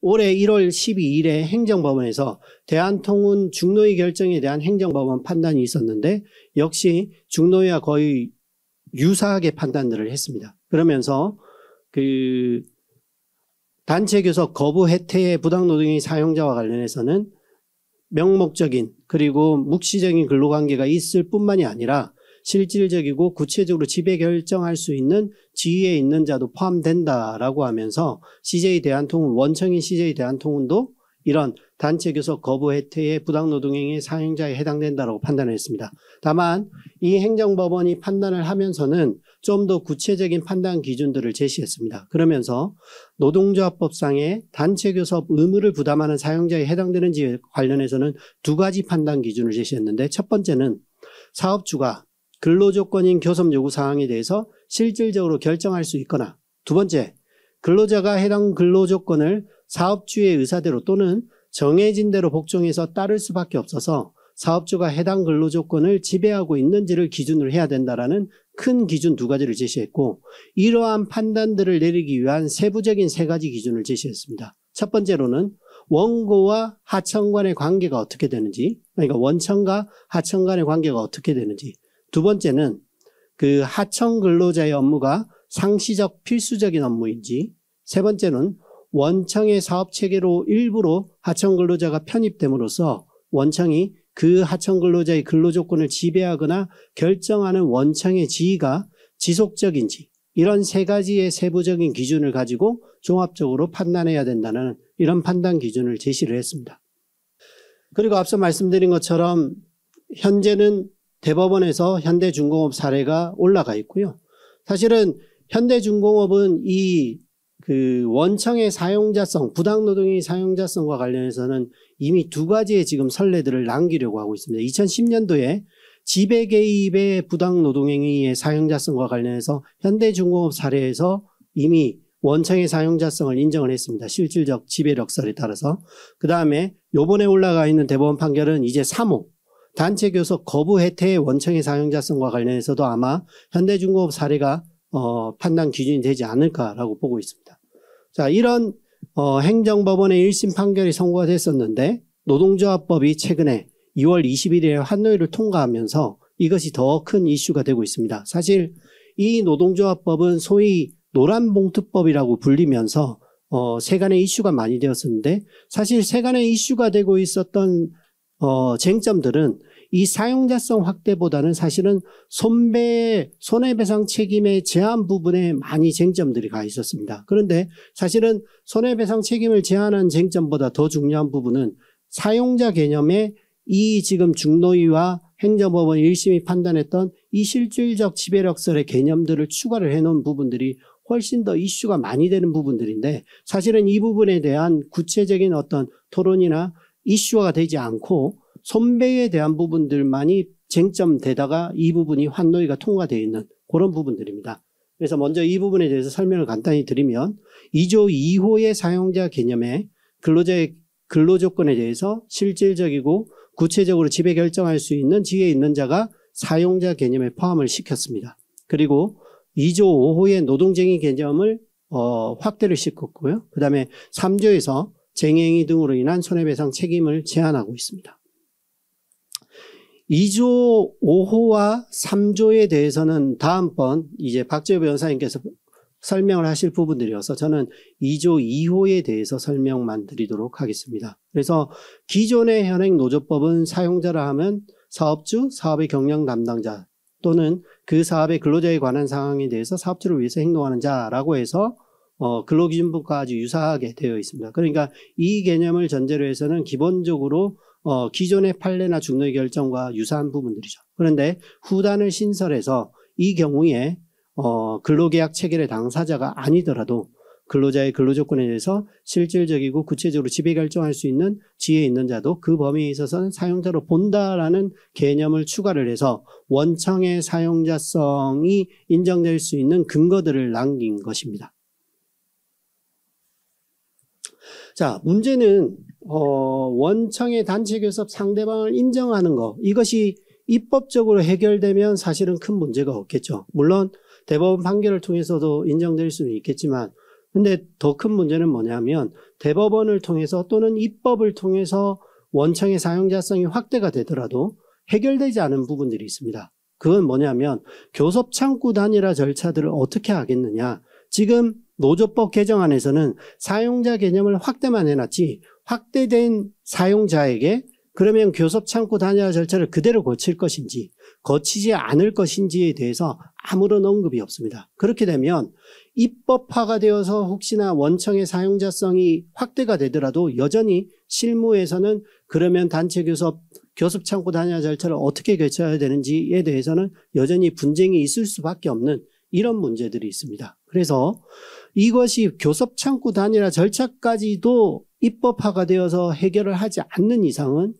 올해 1월 12일에 행정법원에서 대한통운 중노위 결정에 대한 행정법원 판단이 있었는데 역시 중노위와 거의 유사하게 판단들을 했습니다. 그러면서 단체 교섭 거부 혜택의 부당노동의 사용자와 관련해서는 명목적인 그리고 묵시적인 근로관계가 있을 뿐만이 아니라 실질적이고 구체적으로 지배 결정할 수 있는 지위에 있는 자도 포함된다라고 하면서 CJ 대한통운, 원청인 CJ 대한통운도 이런 단체 교섭 거부 혜택의 부당노동행위 사용자에 해당된다라고 판단을 했습니다. 다만 이 행정법원이 판단을 하면서는 좀 더 구체적인 판단 기준들을 제시했습니다. 그러면서 노동조합법상의 단체 교섭 의무를 부담하는 사용자에 해당되는지에 관련해서는 두 가지 판단 기준을 제시했는데, 첫 번째는 사업주가 근로조건인 교섭 요구 사항에 대해서 실질적으로 결정할 수 있거나, 두 번째, 근로자가 해당 근로조건을 사업주의 의사대로 또는 정해진 대로 복종해서 따를 수밖에 없어서 사업주가 해당 근로조건을 지배하고 있는지를 기준으로 해야 된다라는 큰 기준 두 가지를 제시했고, 이러한 판단들을 내리기 위한 세부적인 세 가지 기준을 제시했습니다. 첫 번째로는 원고와 하청 간의 관계가 어떻게 되는지, 그러니까 원청과 하청 간의 관계가 어떻게 되는지, 두 번째는 그 하청 근로자의 업무가 상시적 필수적인 업무인지, 세 번째는 원청의 사업체계로 일부러 하청 근로자가 편입됨으로써 원청이 그 하청 근로자의 근로조건을 지배하거나 결정하는 원청의 지위가 지속적인지, 이런 세 가지의 세부적인 기준을 가지고 종합적으로 판단해야 된다는 이런 판단 기준을 제시를 했습니다. 그리고 앞서 말씀드린 것처럼 현재는 대법원에서 현대중공업 사례가 올라가 있고요. 사실은 현대중공업은 이 원청의 사용자성, 부당노동의 사용자성과 관련해서는 이미 두 가지의 지금 선례들을 남기려고 하고 있습니다. 2010년도에 지배 개입의 부당노동행위의 사용자성과 관련해서 현대중공업 사례에서 이미 원청의 사용자성을 인정을 했습니다. 실질적 지배력설에 따라서. 그 다음에 요번에 올라가 있는 대법원 판결은 이제 3호 단체 교섭 거부 혜택의 원청의 사용자성과 관련해서도 아마 현대중공업 사례가 판단 기준이 되지 않을까라고 보고 있습니다. 자, 이런 행정법원의 1심 판결이 선고가 됐었는데 노동조합법이 최근에 2월 21일에 환노위를 통과하면서 이것이 더 큰 이슈가 되고 있습니다. 사실 이 노동조합법은 소위 노란봉투법이라고 불리면서 세간의 이슈가 많이 되었었는데, 사실 세간의 이슈가 되고 있었던 쟁점들은 이 사용자성 확대보다는 사실은 손해배상 책임의 제한 부분에 많이 쟁점들이 가 있었습니다. 그런데 사실은 손해배상 책임을 제한한 쟁점보다 더 중요한 부분은 사용자 개념에 이 지금 중노위와 행정법원 1심이 판단했던 이 실질적 지배력설의 개념들을 추가를 해놓은 부분들이 훨씬 더 이슈가 많이 되는 부분들인데, 사실은 이 부분에 대한 구체적인 어떤 토론이나 이슈화가 되지 않고 손배에 대한 부분들만이 쟁점되다가 이 부분이 환노위가 통과되어 있는 그런 부분들입니다. 그래서 먼저 이 부분에 대해서 설명을 간단히 드리면, 2조 2호의 사용자 개념에 근로자의 근로조건에 대해서 실질적이고 구체적으로 지배 결정할 수 있는 지위에 있는 자가 사용자 개념에 포함을 시켰습니다. 그리고 2조 5호의 노동쟁의 개념을 확대를 시켰고요. 그 다음에 3조에서 쟁행위 등으로 인한 손해배상 책임을 제한하고 있습니다. 2조 5호와 3조에 대해서는 다음번 이제 박재호 변호사님께서 설명을 하실 부분들이어서 저는 2조 2호에 대해서 설명만 드리도록 하겠습니다. 그래서 기존의 현행 노조법은 사용자라 하면 사업주, 사업의 경영 담당자 또는 그 사업의 근로자에 관한 상황에 대해서 사업주를 위해서 행동하는 자라고 해서 근로기준법과 아주 유사하게 되어 있습니다. 그러니까 이 개념을 전제로 해서는 기본적으로 기존의 판례나 중노위 결정과 유사한 부분들이죠. 그런데 후단을 신설해서 이 경우에 근로계약 체결의 당사자가 아니더라도 근로자의 근로조건에 대해서 실질적이고 구체적으로 지배 결정할 수 있는 지위에 있는 자도 그 범위에 있어서는 사용자로 본다라는 개념을 추가를 해서 원청의 사용자성이 인정될 수 있는 근거들을 남긴 것입니다. 자, 문제는 원청의 단체교섭 상대방을 인정하는 것, 이것이 입법적으로 해결되면 사실은 큰 문제가 없겠죠. 물론 대법원 판결을 통해서도 인정될 수는 있겠지만 근데 더 큰 문제는 뭐냐면 대법원을 통해서 또는 입법을 통해서 원청의 사용자성이 확대가 되더라도 해결되지 않은 부분들이 있습니다. 그건 뭐냐면 교섭창구 단일화 절차들을 어떻게 하겠느냐. 지금 노조법 개정안에서는 사용자 개념을 확대만 해놨지 확대된 사용자에게 그러면 교섭창구 단일화 절차를 그대로 거칠 것인지 거치지 않을 것인지에 대해서 아무런 언급이 없습니다. 그렇게 되면 입법화가 되어서 혹시나 원청의 사용자성이 확대가 되더라도 여전히 실무에서는 그러면 단체 교섭창구 단일화 절차를 어떻게 거쳐야 되는지에 대해서는 여전히 분쟁이 있을 수밖에 없는 이런 문제들이 있습니다. 그래서 이것이 교섭창구 단일화 절차까지도 입법화가 되어서 해결을 하지 않는 이상은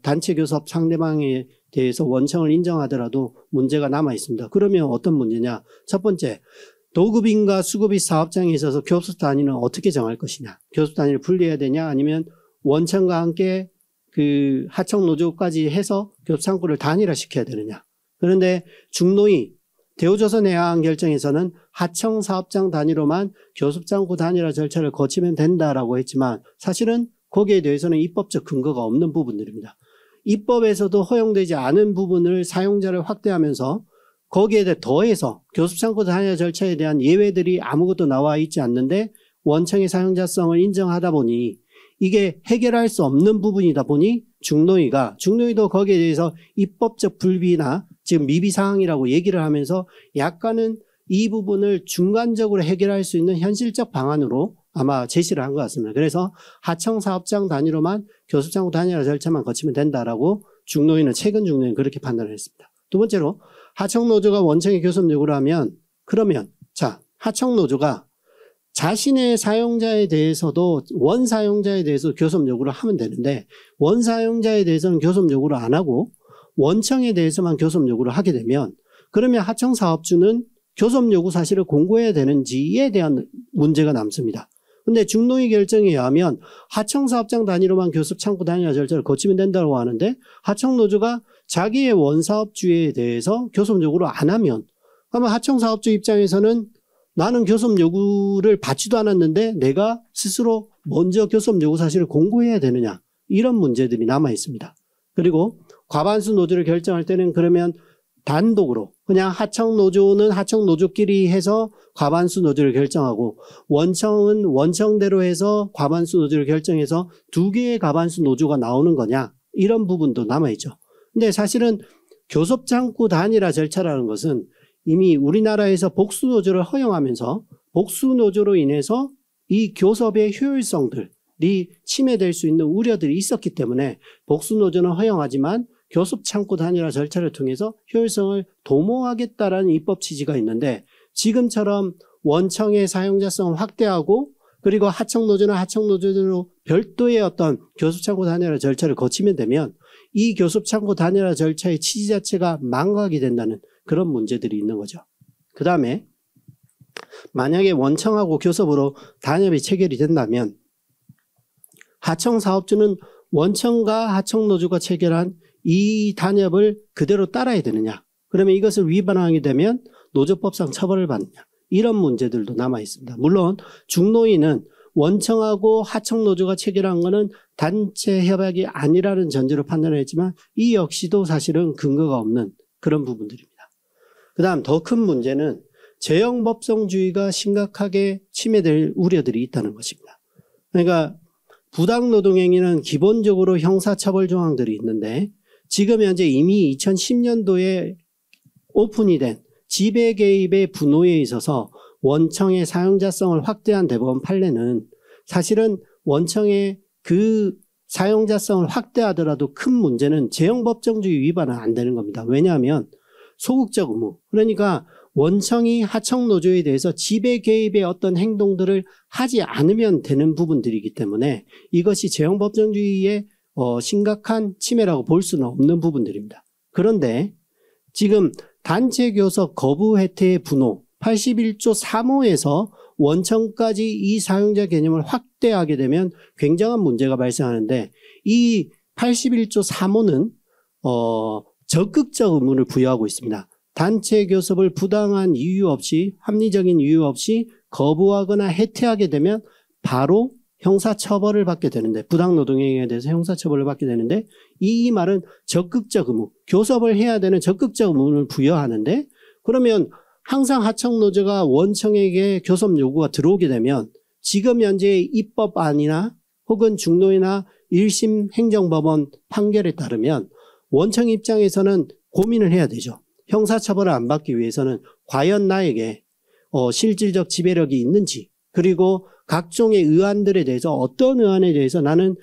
단체 교섭 상대방에 대해서 원청을 인정하더라도 문제가 남아 있습니다. 그러면 어떤 문제냐? 첫 번째, 도급인과 수급인 사업장에 있어서 교섭 단위는 어떻게 정할 것이냐? 교섭 단위를 분리해야 되냐? 아니면 원청과 함께 그 하청 노조까지 해서 교섭 창구를 단일화시켜야 되느냐? 그런데 중노위 대우조선해양 결정에서는 하청 사업장 단위로만 교섭 창구 단일화 절차를 거치면 된다라고 했지만 사실은 거기에 대해서는 입법적 근거가 없는 부분들입니다. 입법에서도 허용되지 않은 부분을 사용자를 확대하면서 거기에 대해 더해서 교섭창구 단일화 절차에 대한 예외들이 아무것도 나와 있지 않는데 원청의 사용자성을 인정하다 보니 이게 해결할 수 없는 부분이다 보니 중노위도 거기에 대해서 입법적 불비나 지금 미비사항이라고 얘기를 하면서 약간은 이 부분을 중간적으로 해결할 수 있는 현실적 방안으로 아마 제시를 한 것 같습니다. 그래서 하청 사업장 단위로만 교섭창구 단일화 절차만 거치면 된다라고 최근 중노위는 그렇게 판단을 했습니다. 두 번째로 하청 노조가 원청의 교섭 요구를 하면 그러면 하청 노조가 자신의 사용자에 대해서도 원 사용자에 대해서 교섭 요구를 하면 되는데 원 사용자에 대해서는 교섭 요구를 안 하고 원청에 대해서만 교섭 요구를 하게 되면 그러면 하청 사업주는 교섭 요구 사실을 공고해야 되는지에 대한 문제가 남습니다. 근데 중노위 결정에 의하면 하청 사업장 단위로만 교섭 창구 단일화 절차를 거치면 된다고 하는데 하청 노조가 자기의 원사업주에 대해서 교섭 요구를 안 하면 그러면 하청 사업주 입장에서는 나는 교섭 요구를 받지도 않았는데 내가 스스로 먼저 교섭 요구 사실을 공고해야 되느냐 이런 문제들이 남아 있습니다. 그리고 과반수 노조를 결정할 때는 그러면 단독으로 그냥 하청 노조는 하청 노조끼리 해서 과반수 노조를 결정하고 원청은 원청대로 해서 과반수 노조를 결정해서 두 개의 과반수 노조가 나오는 거냐 이런 부분도 남아있죠. 근데 사실은 교섭창구 단일화 절차라는 것은 이미 우리나라에서 복수노조를 허용하면서 복수노조로 인해서 이 교섭의 효율성들이 침해될 수 있는 우려들이 있었기 때문에 복수노조는 허용하지만 교섭창구 단일화 절차를 통해서 효율성을 도모하겠다라는 입법 취지가 있는데 지금처럼 원청의 사용자성을 확대하고 그리고 하청노조는 하청노조대로 별도의 어떤 교섭창구 단일화 절차를 거치면 되면 이 교섭창구 단일화 절차의 취지 자체가 망각이 된다는 그런 문제들이 있는 거죠. 그 다음에 만약에 원청하고 교섭으로 단협이 체결이 된다면 하청사업주는 원청과 하청노조가 체결한 이 단협을 그대로 따라야 되느냐 그러면 이것을 위반하게 되면 노조법상 처벌을 받느냐 이런 문제들도 남아 있습니다. 물론 중노위는 원청하고 하청노조가 체결한 것은 단체 협약이 아니라는 전제로 판단을 했지만 이 역시도 사실은 근거가 없는 그런 부분들입니다. 그 다음 더 큰 문제는 재형법성주의가 심각하게 침해될 우려들이 있다는 것입니다. 그러니까 부당노동행위는 기본적으로 형사처벌 조항들이 있는데 지금 현재 이미 2010년도에 오픈이 된 지배 개입의 분호에 있어서 원청의 사용자성을 확대한 대법원 판례는 사실은 원청의 그 사용자성을 확대하더라도 큰 문제는 재형법정주의 위반은 안 되는 겁니다. 왜냐하면 소극적 의무 그러니까 원청이 하청노조에 대해서 지배 개입의 어떤 행동들을 하지 않으면 되는 부분들이기 때문에 이것이 재형법정주의의 심각한 침해라고 볼 수는 없는 부분들입니다. 그런데 지금 단체 교섭 거부 혜택의 분호 81조 3호에서 원청까지 이 사용자 개념을 확대하게 되면 굉장한 문제가 발생하는데 이 81조 3호는 적극적 의무를 부여하고 있습니다. 단체 교섭을 부당한 이유 없이 합리적인 이유 없이 거부하거나 해태하게 되면 바로 형사처벌을 받게 되는데, 부당노동행위에 대해서 형사처벌을 받게 되는데, 이 말은 적극적 의무, 교섭을 해야 되는 적극적 의무를 부여하는데, 그러면 항상 하청노조가 원청에게 교섭 요구가 들어오게 되면 지금 현재의 입법안이나 혹은 중노위나 1심 행정법원 판결에 따르면 원청 입장에서는 고민을 해야 되죠. 형사처벌을 안 받기 위해서는 과연 나에게 실질적 지배력이 있는지, 그리고 각종의 의안들에 대해서 어떤 의안에 대해서 나는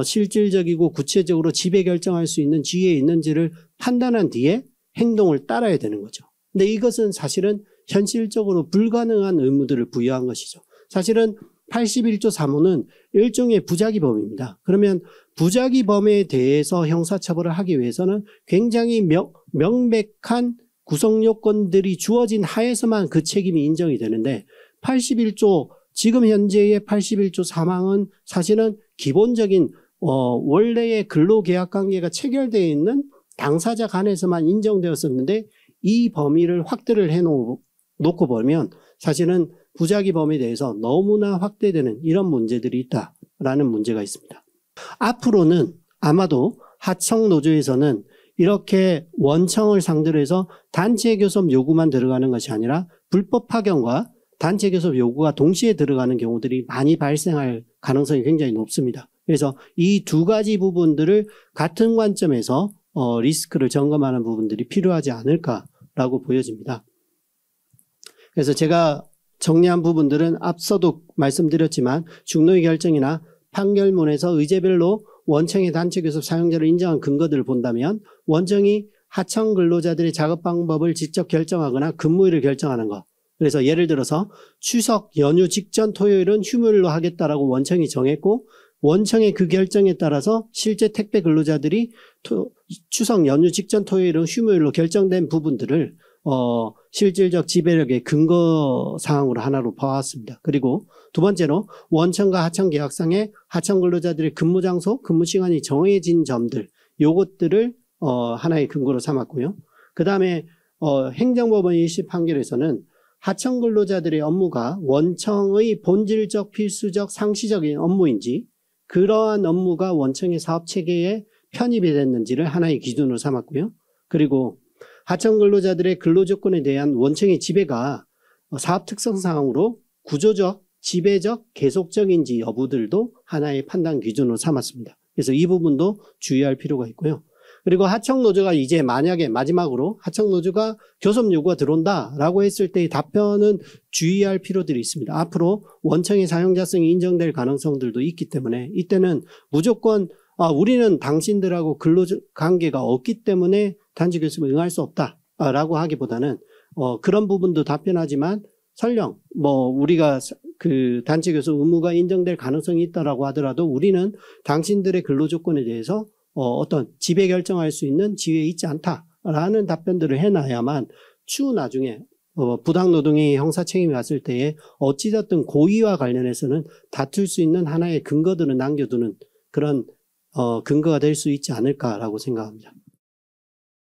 실질적이고 구체적으로 지배 결정할 수 있는 지위에 있는지를 판단한 뒤에 행동을 따라야 되는 거죠. 근데 이것은 사실은 현실적으로 불가능한 의무들을 부여한 것이죠. 사실은 81조 3호는 일종의 부작위범입니다. 그러면 부작위범에 대해서 형사처벌을 하기 위해서는 굉장히 명백한 구성요건들이 주어진 하에서만 그 책임이 인정이 되는데, 81조 지금 현재의 81조 3항은 사실은 기본적인 원래의 근로계약관계가 체결되어 있는 당사자 간에서만 인정되었었는데, 이 범위를 확대를 해놓고 보면 사실은 부작위 범위에 대해서 너무나 확대되는 이런 문제들이 있다라는 문제가 있습니다. 앞으로는 아마도 하청노조에서는 이렇게 원청을 상대로 해서 단체 교섭 요구만 들어가는 것이 아니라 불법 파견과 단체 교섭 요구가 동시에 들어가는 경우들이 많이 발생할 가능성이 굉장히 높습니다. 그래서 이 두 가지 부분들을 같은 관점에서 리스크를 점검하는 부분들이 필요하지 않을까라고 보여집니다. 그래서 제가 정리한 부분들은 앞서도 말씀드렸지만 중노위 결정이나 판결문에서 의제별로 원청의 단체 교섭 사용자를 인정한 근거들을 본다면 원청이 하청 근로자들의 작업 방법을 직접 결정하거나 근무일을 결정하는 것. 그래서 예를 들어서 추석 연휴 직전 토요일은 휴무일로 하겠다라고 원청이 정했고, 원청의 그 결정에 따라서 실제 택배 근로자들이 추석 연휴 직전 토요일은 휴무일로 결정된 부분들을 실질적 지배력의 근거 사항으로 하나로 봐왔습니다. 그리고 두 번째로 원청과 하청 계약상에 하청 근로자들의 근무 장소, 근무 시간이 정해진 점들, 요것들을 하나의 근거로 삼았고요. 그 다음에 행정법원 1심 판결에서는 하청 근로자들의 업무가 원청의 본질적, 필수적, 상시적인 업무인지, 그러한 업무가 원청의 사업 체계에 편입이 됐는지를 하나의 기준으로 삼았고요. 그리고 하청 근로자들의 근로조건에 대한 원청의 지배가 사업 특성상으로 구조적, 지배적, 계속적인지 여부들도 하나의 판단 기준으로 삼았습니다. 그래서 이 부분도 주의할 필요가 있고요. 그리고 하청노조가 이제 만약에 마지막으로 하청노조가 교섭 요구가 들어온다라고 했을 때의 답변은 주의할 필요들이 있습니다. 앞으로 원청의 사용자성이 인정될 가능성들도 있기 때문에 이때는 무조건 우리는 당신들하고 근로관계가 없기 때문에 단체 교섭에 응할 수 없다라고 하기보다는 그런 부분도 답변하지만 설령 우리가 그 단체 교섭 의무가 인정될 가능성이 있다라고 하더라도 우리는 당신들의 근로조건에 대해서 어떤 지배 결정할 수 있는 지위에 있지 않다라는 답변들을 해놔야만 추후 나중에 부당노동의 형사 책임이 왔을 때에 어찌됐든 고의와 관련해서는 다툴 수 있는 하나의 근거들을 남겨두는 그런 근거가 될 수 있지 않을까라고 생각합니다.